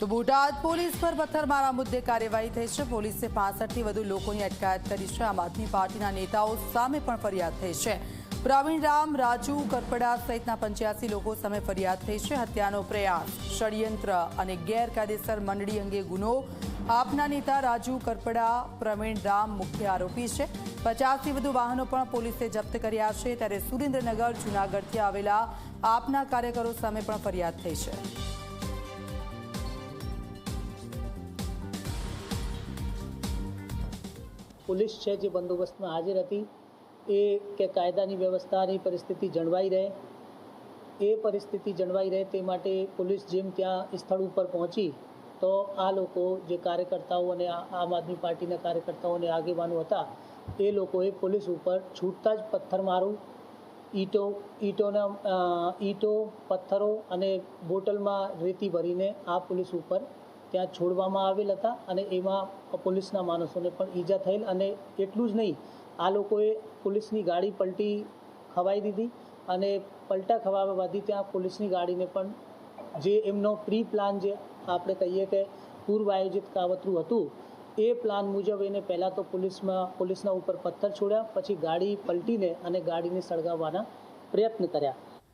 તો બોટાદ પોલીસ પર પથ્થરમારા મુદ્દે કાર્યવાહી થઈ છે। પોલીસે 65થી વધુ લોકોની અટકાયત કરી છે। આમ આદમી પાર્ટીના નેતાઓ સામે પણ ફરિયાદ થઈ છે। પ્રવીણ રામ, રાજુ કરપડા સહિતના 85 લોકો સામે ફરિયાદ થઈ છે। હત્યાનો પ્રયાસ, ષડયંત્ર અને ગેરકાયદેસર મંડળી અંગે ગુનો। આપના નેતા રાજુ કરપડા, પ્રવીણ રામ મુખ્ય આરોપી છે। 50થી વધુ વાહનો પણ પોલીસે જપ્ત કર્યા છે। ત્યારે સુરેન્દ્રનગર, જૂનાગઢથી આવેલા આપના કાર્યકરો સામે પણ ફરિયાદ થઈ છે। पुलिस है जो बंदोबस्त में हाजिर थी ए के कायदानी व्यवस्थानी परिस्थिति जणवाई रहे ए परिस्थिति जणवाई रहे ते माटे पुलिस जेम त्या स्थल पर पहुंची तो आ लोग जो कार्यकर्ताओं ने आम आदमी पार्टी कार्यकर्ताओं ने आगेवानों था ए लोगों पुलिस ऊपर छूटता ज पत्थर मारू ईटो पत्थरों अने बोटल में रेती भरीने आ पुलिस ऊपर ત્યાં છોડવામાં આવેલ હતા અને એમાં પોલીસના માણસોને પણ ઈજા થયેલ અને એટલું જ નહીં, આ લોકોએ પોલીસની ગાડી પલટી ખવાઈ દીધી અને પલટા ખવાવાથી ત્યાં પોલીસની ગાડીને પણ જે એમનો પ્રી પ્લાન જે આપણે કહીએ કે પૂર્વ આયોજિત કાવતરું હતું એ પ્લાન મુજબ એને પહેલાં તો પોલીસના ઉપર પથ્થર છોડ્યા, પછી ગાડી પલટીને અને ગાડીને સળગાવવાના પ્રયત્ન કર્યા।